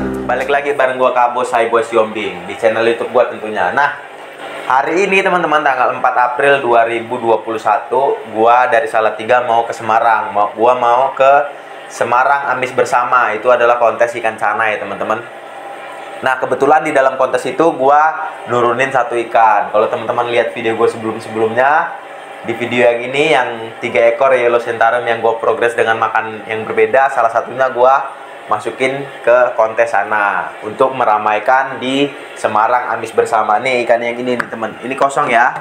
teman-teman, balik lagi bareng gua Kabo Sai Bos Yombing di channel YouTube gua tentunya. Nah, hari ini teman-teman tanggal 4 April 2021, gua dari Salatiga mau ke Semarang. Gua mau ke Semarang Amis Bersama. Itu adalah kontes ikan cana ya, teman-teman. Nah, kebetulan di dalam kontes itu gua nurunin satu ikan. Kalau teman-teman lihat video gua sebelum-sebelumnya, di video yang ini yang 3 ekor yellow centaurum yang gue progres dengan makan yang berbeda, salah satunya gue masukin ke kontes sana untuk meramaikan di Semarang Amis Bersama. Nih ikan yang ini nih temen, ini kosong ya,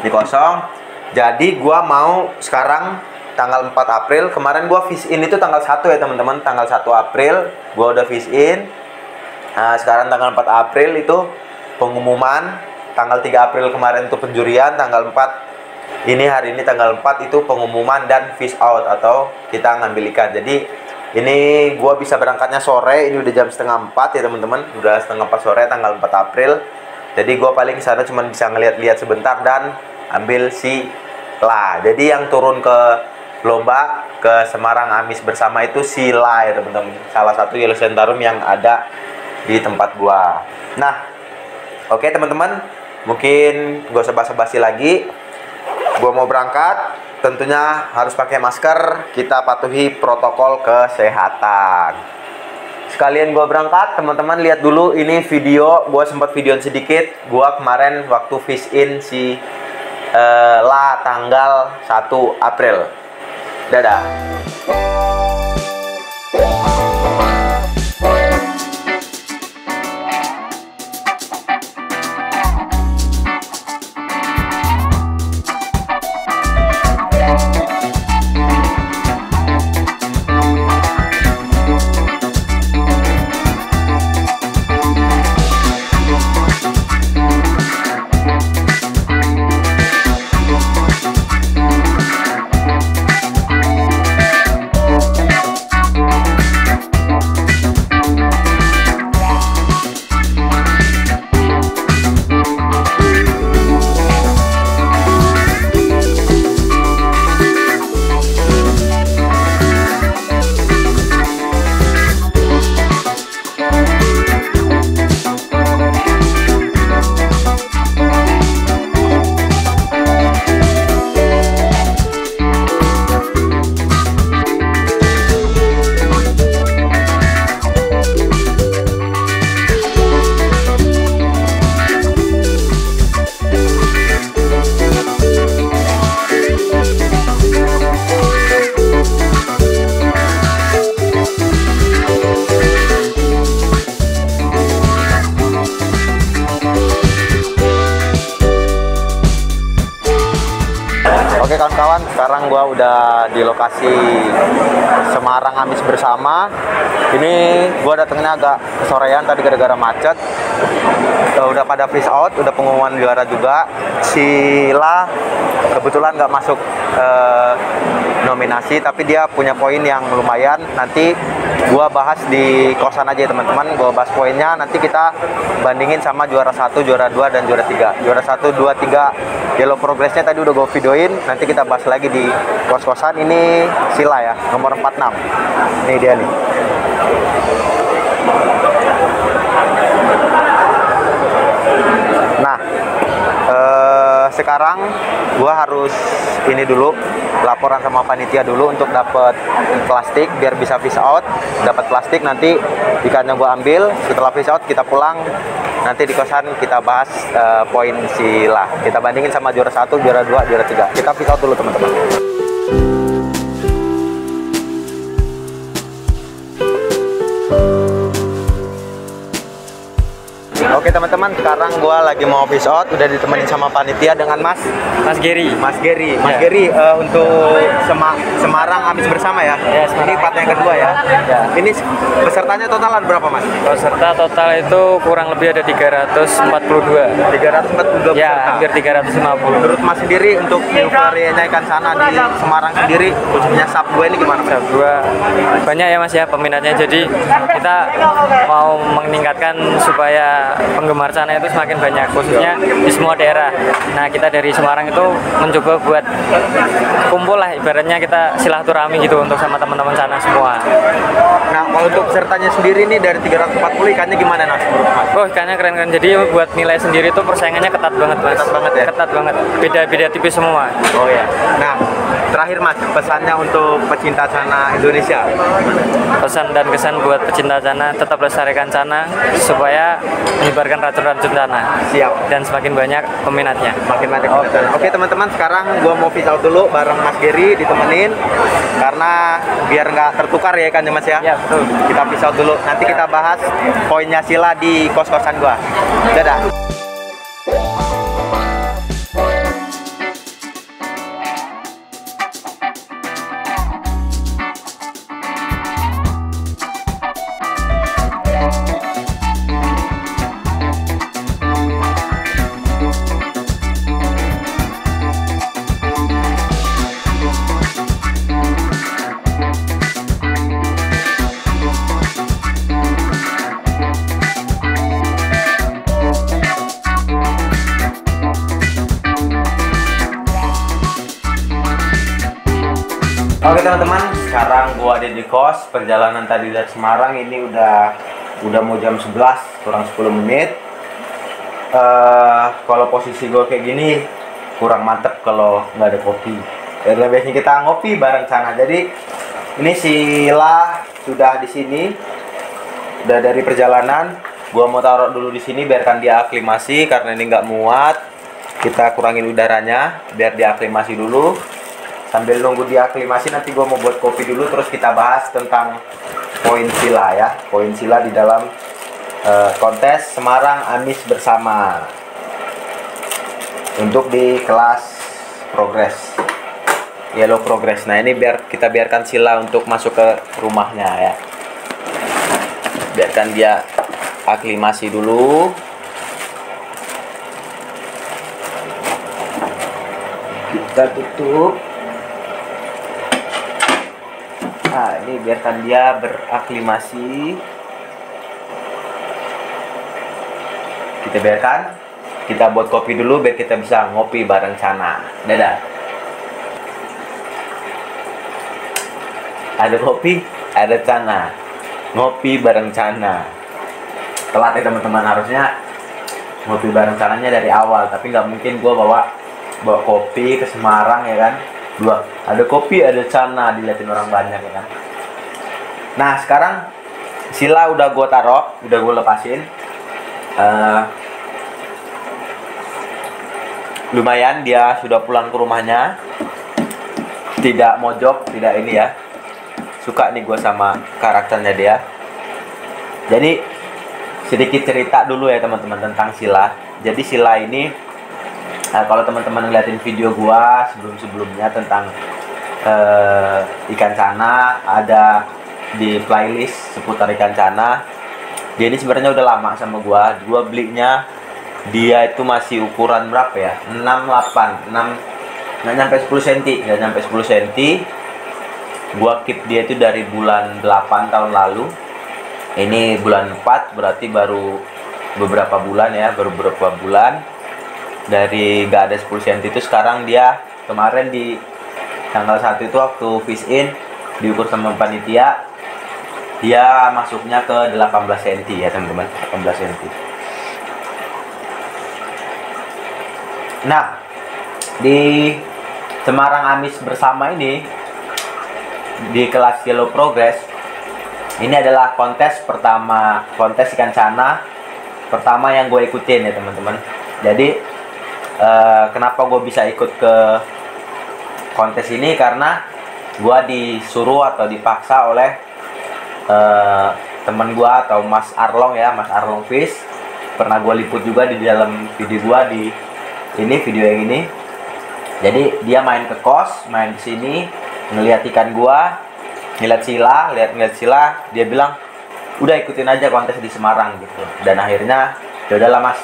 ini kosong. Jadi gue mau sekarang tanggal 4 April, kemarin gue fish in itu tanggal 1 ya teman-teman, tanggal 1 April gue udah fish in. Nah, sekarang tanggal 4 April itu pengumuman, tanggal 3 April kemarin itu penjurian, tanggal 4 ini hari ini tanggal 4 itu pengumuman dan fish out atau kita ngambil ikan. Jadi ini gua bisa berangkatnya sore, ini udah jam setengah 4 ya teman-teman, udah setengah 4 sore tanggal 4 April. Jadi gua paling sana cuma bisa ngeliat-liat sebentar dan ambil sila. Jadi yang turun ke lomba ke Semarang Amis Bersama itu sila ya teman-teman, salah satu yellow centaurum yang ada di tempat gua. Nah, oke teman-teman, mungkin gak usah basa-basi lagi. Gua mau berangkat, tentunya harus pakai masker, kita patuhi protokol kesehatan. Sekalian gua berangkat, teman-teman lihat dulu ini video, gua sempat videoin sedikit, gua kemarin waktu fish in si la tanggal 1 April. Dadah. Oke kawan-kawan, sekarang gua udah di lokasi Semarang Amis Bersama. Ini gua datangnya agak kesorean tadi gara-gara macet. Udah pada fish out, udah pengumuman juara juga. Sila kebetulan nggak masuk nominasi, tapi dia punya poin yang lumayan. Nanti gua bahas di kosan aja ya teman-teman. Gua bahas poinnya, nanti kita bandingin sama juara 1, juara 2 dan juara 3. Juara 1, 2, 3 yellow progressnya tadi udah gua videoin. Nanti kita bahas lagi di kos-kosan. Ini sila ya, nomor 46. Ini dia nih. Nah, sekarang gua harus ini dulu, laporan sama panitia dulu untuk dapat plastik biar bisa fish out. Dapat plastik, nanti ikannya gua ambil. Setelah fish out kita pulang, nanti di kosan kita bahas poin sila. Kita bandingin sama juara 1, juara 2, juara 3. Kita fish out dulu teman-teman. Oke teman-teman, sekarang gua lagi mau fish out, udah ditemenin sama panitia dengan Mas Gary. Untuk Semarang Amis Bersama ya. Ini part yang kedua ya. Ini pesertanya total ada berapa Mas? Peserta total itu kurang lebih ada 342. 342 ya, peserta. hampir 350. Menurut Mas sendiri untuk varianya ikan sana di Semarang sendiri, khususnya sub 2 ini gimana? Sub 2 banyak ya Mas ya peminatnya. Jadi kita mau meningkatkan mengupayakan supaya penggemar Cana itu semakin banyak, khususnya di semua daerah. Nah, kita dari Semarang itu mencoba buat kumpul lah, ibaratnya kita silaturahmi gitu untuk sama teman-teman Cana semua. Nah, kalau untuk pesertanya sendiri nih dari 340 ikannya gimana Mas? Oh, ikannya keren-keren. Jadi buat nilai sendiri tuh persaingannya ketat banget, Mas. Ketat banget ya? Ketat banget. Beda-beda tipis semua. Oh ya. Nah, terakhir Mas, pesannya untuk pecinta Cana Indonesia. Pesan dan kesan buat pecinta Cana, tetap lestarikan Cana supaya menyebarkan racun-racun Cana. Siap. Dan semakin banyak peminatnya. Makin banyak. Oke teman-teman, sekarang gua mau fish out dulu bareng Mas Geri ditemenin karena biar nggak tertukar ya ikannya Mas ya. Ya, betul. Kita fish out dulu. Nanti kita bahas poinnya Sila di kos-kosan gua. Dadah. Oke teman-teman, sekarang gua ada di kos. Perjalanan tadi dari Semarang ini udah mau jam 11 kurang 10 menit. Kalau posisi gua kayak gini kurang mantep kalau nggak ada kopi. Karena biasanya kita ngopi bareng sana. Jadi ini Sila sudah di sini, udah dari perjalanan. Gua mau taruh dulu di sini biarkan dia aklimasi karena ini nggak muat. Kita kurangin udaranya biar dia aklimasi dulu. Sambil nunggu dia aklimasi nanti gue mau buat kopi dulu, terus kita bahas tentang poin Sila ya, poin Sila di dalam kontes Semarang Amis Bersama untuk di kelas progres, yellow progress. Nah ini kita biarkan Sila untuk masuk ke rumahnya ya, biarkan dia aklimasi dulu. Kita tutup. Nah, ini biarkan dia beraklimasi. Kita biarkan. Kita buat kopi dulu biar kita bisa ngopi bareng Cana. Dadah. Ada kopi, ada Cana. Ngopi bareng Cana. Telat ya teman-teman, harusnya ngopi bareng Cananya dari awal. Tapi nggak mungkin gue bawa kopi ke Semarang ya kan. Ada kopi, ada Cana, dilihatin orang banyak ya kan. Nah sekarang Sila udah gue taruh, udah gue lepasin. Lumayan dia sudah pulang ke rumahnya, tidak mojok, tidak ini ya. Suka nih gue sama karakternya dia. Jadi sedikit cerita dulu ya teman-teman tentang Sila. Jadi Sila ini kalau teman-teman ngeliatin video gua sebelum-sebelumnya tentang ikan Cana, ada di playlist seputar ikan Cana. Dia ini sebenarnya udah lama sama gua belinya dia itu masih ukuran berapa ya, 68, nggak nyampe 10 cm, nggak nyampe 10 cm. Gua keep dia itu dari bulan 8 tahun lalu. Ini bulan 4, berarti baru beberapa bulan ya, dari nggak ada 10 cm itu sekarang dia kemarin di tanggal 1 itu waktu fish in diukur sama panitia, dia masuknya ke 18 cm ya teman-teman, 18 cm. Nah di Semarang Amis Bersama ini di kelas Yellow Progress ini adalah kontes ikan Cana pertama yang gue ikutin ya teman-teman. Jadi kenapa gue bisa ikut ke kontes ini, karena gue disuruh atau dipaksa oleh teman gue atau Mas Arlong ya, Mas Arlong Fish. Pernah gue liput juga di dalam video gue di video yang ini. Jadi dia main ke kos, main di sini, ngeliat ikan gue, ngeliat Sila, dia bilang udah ikutin aja kontes di Semarang gitu. Dan akhirnya ya udahlah Mas,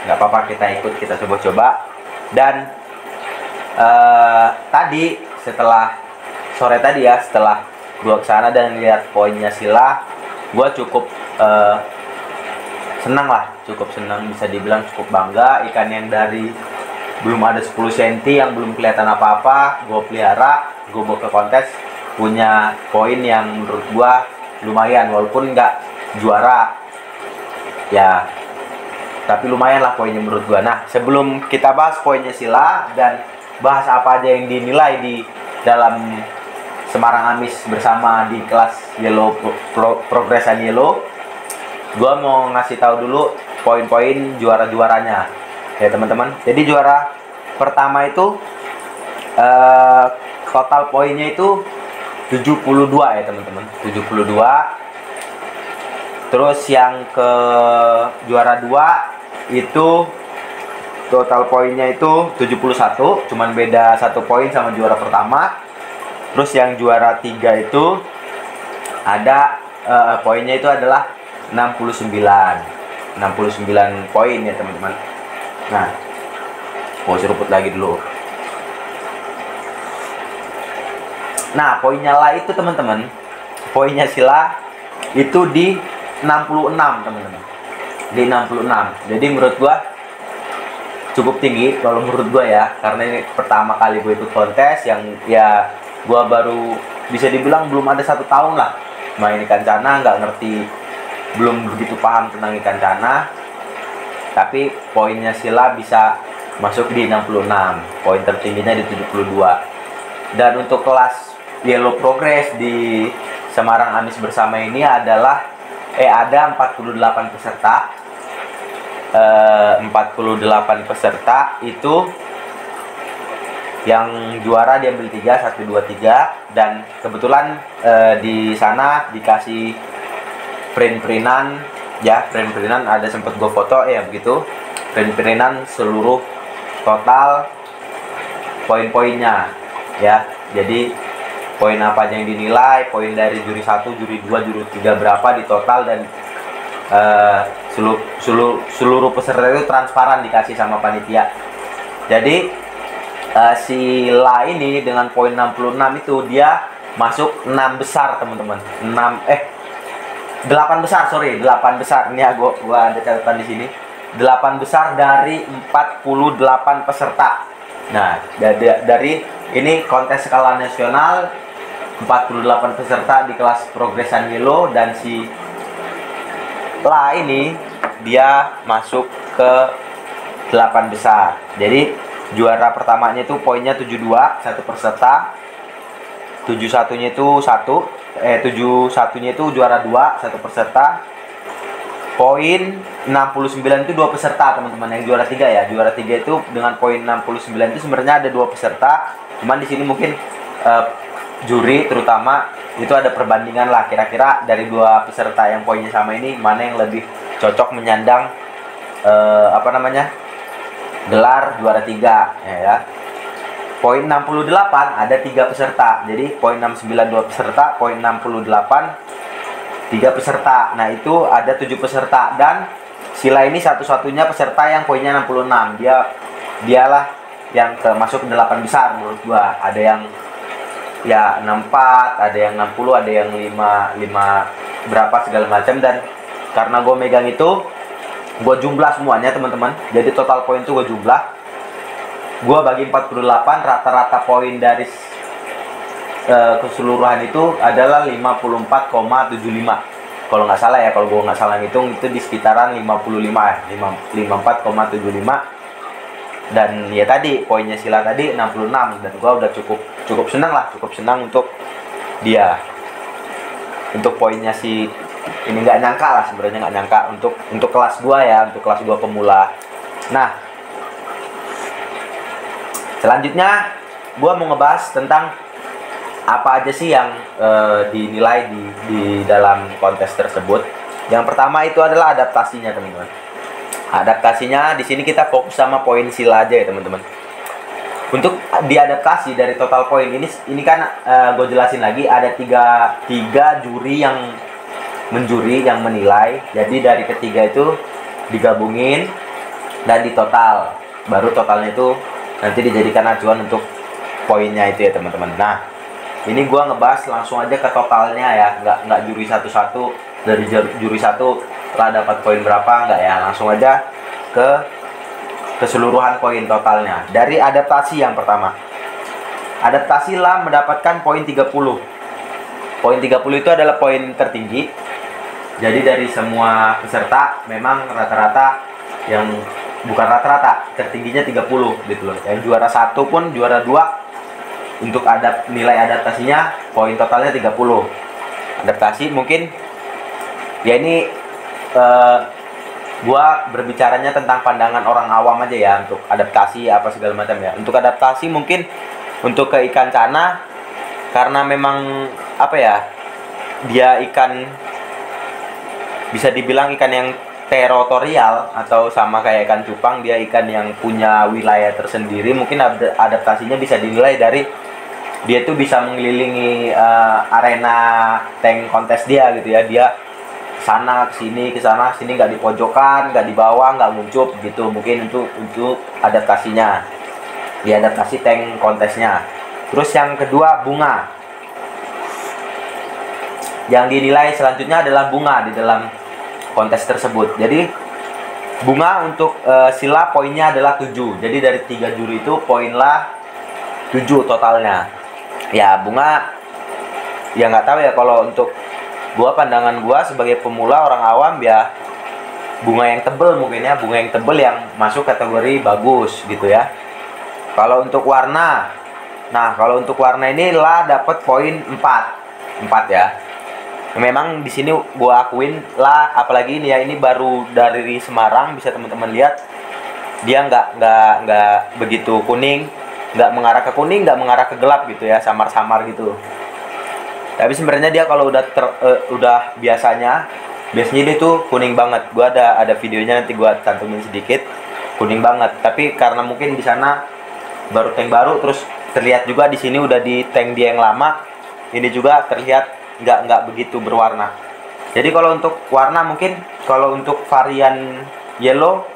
nggak apa-apa, kita ikut, kita coba-coba. Dan tadi sore tadi ya, setelah gua kesana dan lihat poinnya Sila, gua cukup senang lah, cukup senang, bisa dibilang cukup bangga. Ikan yang dari belum ada 10 cm, yang belum kelihatan apa-apa, gue pelihara, gue bawa ke kontes, punya poin yang menurut gue lumayan, walaupun nggak juara ya, tapi lumayan lah poinnya menurut gue. Nah, sebelum kita bahas poinnya Sila dan bahas apa aja yang dinilai di dalam Semarang Amis bersama di kelas Yellow Progression Yellow, gue mau ngasih tahu dulu poin-poin juara-juaranya ya teman-teman. Jadi juara pertama itu total poinnya itu 72 ya teman-teman, 72. Terus yang ke juara 2 itu total poinnya itu 71, cuman beda 1 poin sama juara pertama. Terus yang juara 3 itu ada poinnya itu adalah 69 poin ya teman-teman. Nah, mau seruput lagi dulu. Nah, poinnya lah itu teman-teman, poinnya Sila itu di 66 teman-teman, di 66. Jadi menurut gua cukup tinggi kalau menurut gua ya, karena ini pertama kali gue ikut kontes yang ya gua baru bisa dibilang belum ada 1 tahun lah main ikan cana, nggak ngerti, belum begitu paham tentang ikan cana. Tapi poinnya Sila bisa masuk di 66, poin tertingginya di 72. Dan untuk kelas Yellow Progress di Semarang Amis bersama ini adalah ada 48 peserta. 48 peserta itu yang juara diambil 3, 1, 2, 3. Dan kebetulan di sana dikasih print-printan ya, print-printan ada sempat gue foto ya begitu, print-printan seluruh total poin-poinnya ya. Jadi poin apa aja yang dinilai, poin dari juri 1, juri 2, juri 3 berapa di total, dan seluruh peserta itu transparan dikasih sama panitia. Jadi Sila ini dengan poin 66 itu dia masuk 6 besar teman-teman. 8 besar, sorry, 8 besar. Ini ya gua ada catatan di sini. 8 besar dari 48 peserta. Nah, dari ini kontes skala nasional, 48 peserta di kelas Progression Yellow, dan si La ini dia masuk ke 8 besar. Jadi juara pertamanya itu poinnya 72, 1 peserta. 71-nya itu 71-nya itu juara 2, 1 peserta. Poin 69 itu 2 peserta teman-teman. Yang juara 3 ya, juara 3 itu dengan poin 69 itu sebenarnya ada 2 peserta. Cuman di sini mungkin juri terutama itu ada perbandingan lah, kira-kira dari 2 peserta yang poinnya sama ini mana yang lebih cocok menyandang gelar juara 3 ya. Poin 68 ada 3 peserta. Jadi poin 69 2 peserta, poin 68 3 peserta. Nah, itu ada 7 peserta, dan Sila ini satu-satunya peserta yang poinnya 66. Dialah yang masuk ke 8 besar menurut gua. Ada yang ya 64, ada yang 60, ada yang 5 berapa segala macam. Dan karena gue megang itu, gue jumlah semuanya teman-teman. Jadi total poin itu gue jumlah, gue bagi 48, rata-rata poin dari keseluruhan itu adalah 54,75 kalau nggak salah ya. Kalau gue nggak salah ngitung itu di sekitaran 55 ya, 54,75. Dan ya tadi poinnya Sila tadi 66, dan gue udah cukup senang lah, cukup senang untuk dia. Untuk poinnya si ini nggak nyangka lah, sebenarnya nggak nyangka untuk kelas 2 ya, untuk kelas 2 pemula. Nah, selanjutnya gue mau ngebahas tentang apa aja sih yang dinilai di dalam kontes tersebut. Yang pertama itu adalah adaptasinya teman-teman. Adaptasinya di sini kita fokus sama poin Sila aja ya teman-teman. Untuk diadaptasi dari total poin ini kan gue jelasin lagi, ada tiga juri yang menjuri, yang menilai. Jadi dari ketiga itu digabungin dan ditotal, baru totalnya itu nanti dijadikan acuan untuk poinnya itu ya teman-teman. Nah, ini gua ngebahas langsung aja ke totalnya ya, nggak juri satu-satu. Dari juri 1 lah dapat poin berapa, enggak ya. Langsung aja ke keseluruhan poin totalnya. Dari adaptasi yang pertama. Adaptasi lah mendapatkan poin 30. Poin 30 itu adalah poin tertinggi. Jadi dari semua peserta memang rata-rata yang bukan rata-rata, tertingginya 30 gitu loh. Yang juara 1 pun juara 2 untuk nilai adaptasinya poin totalnya 30. Adaptasi mungkin ya ini gua berbicaranya tentang pandangan orang awam aja ya untuk adaptasi apa segala macam ya. Untuk adaptasi mungkin untuk ke ikan cana karena memang apa ya, dia ikan bisa dibilang ikan yang teritorial atau sama kayak ikan cupang, dia ikan yang punya wilayah tersendiri. Mungkin adaptasinya bisa dinilai dari dia tuh bisa mengelilingi arena tank kontes dia gitu ya. Dia sana ke sana sini, nggak di pojokan, nggak di bawah, nggak nguncup gitu. Mungkin untuk adaptasinya di adaptasi tank kontesnya. Terus yang kedua bunga. Yang dinilai selanjutnya adalah bunga di dalam kontes tersebut. Jadi bunga untuk sila poinnya adalah 7. Jadi dari 3 juri itu poinlah 7 totalnya. Ya bunga ya nggak tahu ya, kalau untuk gua, pandangan gua sebagai pemula orang awam ya, bunga yang tebel mungkin ya, bunga yang tebel yang masuk kategori bagus gitu ya. Kalau untuk warna, nah kalau untuk warna ini lah dapat poin 4 ya. Memang di sini gua akuin lah, apalagi ini ya, ini baru dari Semarang, bisa teman-teman lihat dia nggak begitu kuning, nggak mengarah ke kuning, nggak mengarah ke gelap gitu ya, samar-samar gitu. Tapi sebenarnya dia kalau udah biasanya dia tuh kuning banget. Gua ada videonya, nanti gua cantumin sedikit, kuning banget. Tapi karena mungkin di sana baru tank baru, terus terlihat juga di sini udah di tank dia yang lama, ini juga terlihat nggak begitu berwarna. Jadi kalau untuk warna mungkin kalau untuk varian yellow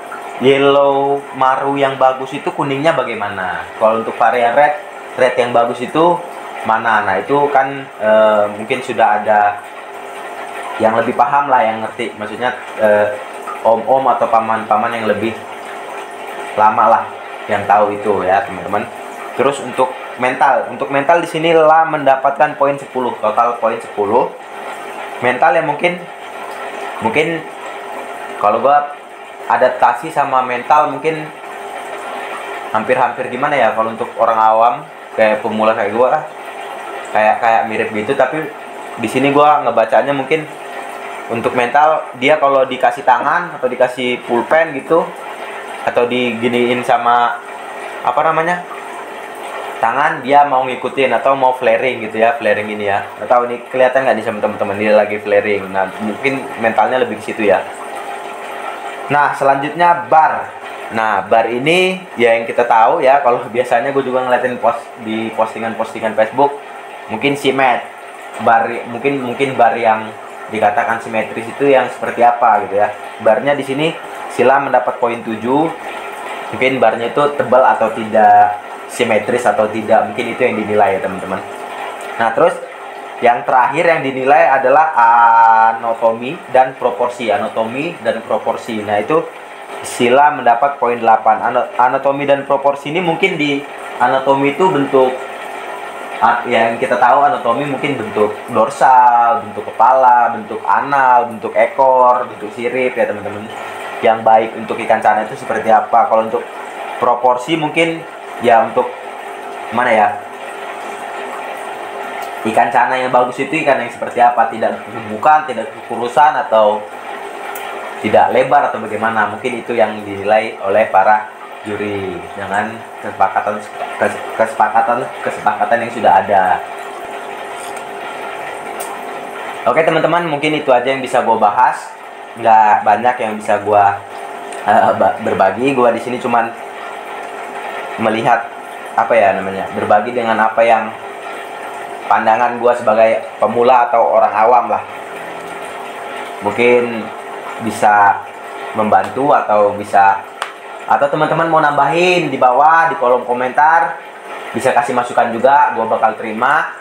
maru yang bagus itu kuningnya bagaimana? Kalau untuk varian red yang bagus itu mana? Nah itu kan mungkin sudah ada yang lebih paham lah, yang ngerti, maksudnya om-om atau paman-paman yang lebih lama lah yang tahu itu ya teman-teman. Terus untuk mental di sini lah mendapatkan poin 10, total poin 10. Mental yang mungkin kalau gua adaptasi sama mental mungkin hampir gimana ya, kalau untuk orang awam kayak pemula kayak gua kayak mirip gitu. Tapi di sini gua ngebacanya mungkin untuk mental dia kalau dikasih tangan atau dikasih pulpen gitu, atau diginiin sama apa namanya tangan, dia mau ngikutin atau mau flaring gitu ya, flaring ini ya. Nggak tahu ini kelihatan nggak nih sama teman-teman, dia lagi flaring. Nah mungkin mentalnya lebih ke situ ya. Nah selanjutnya bar. Nah bar ini ya yang kita tahu ya, kalau biasanya gue juga ngeliatin di postingan Facebook, mungkin simet bar, mungkin bar yang dikatakan simetris itu yang seperti apa gitu ya. Barnya di sini sila mendapat poin 7. Mungkin barnya itu tebal atau tidak, simetris atau tidak, mungkin itu yang dinilai ya teman-teman. Nah terus yang terakhir yang dinilai adalah anatomi dan proporsi. Nah itu sila mendapat poin 8. Anatomi dan proporsi ini mungkin di anatomi itu bentuk yang kita tahu, anatomi mungkin bentuk dorsal, bentuk kepala, bentuk anal, bentuk ekor, bentuk sirip ya teman-teman. Yang baik untuk ikan cana itu seperti apa. Kalau untuk proporsi mungkin ya untuk mana ya, ikan cana yang bagus itu ikan yang seperti apa, tidak kegemukan, tidak kekurusan, atau tidak lebar atau bagaimana. Mungkin itu yang dinilai oleh para juri dengan kesepakatan yang sudah ada. Oke teman-teman, mungkin itu aja yang bisa gue bahas. Nggak banyak yang bisa gue berbagi. Gue di sini cuman melihat apa ya namanya, berbagi dengan apa yang pandangan gue sebagai pemula atau orang awam lah. Mungkin bisa membantu atau teman-teman mau nambahin di bawah di kolom komentar, bisa kasih masukan juga, gue bakal terima.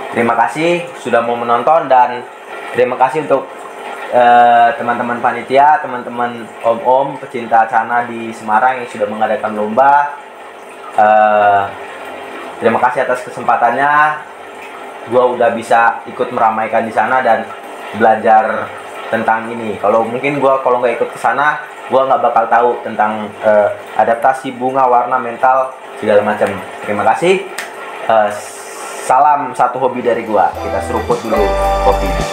Terima kasih sudah mau menonton, dan terima kasih untuk teman-teman panitia, teman-teman om-om pecinta Cana di Semarang yang sudah mengadakan lomba. Terima kasih atas kesempatannya. Gua udah bisa ikut meramaikan di sana dan belajar tentang ini. Kalau nggak ikut ke sana, gua nggak bakal tahu tentang adaptasi bunga, warna, mental, segala macam. Terima kasih. Salam satu hobi dari gua. Kita seruput dulu kopinya.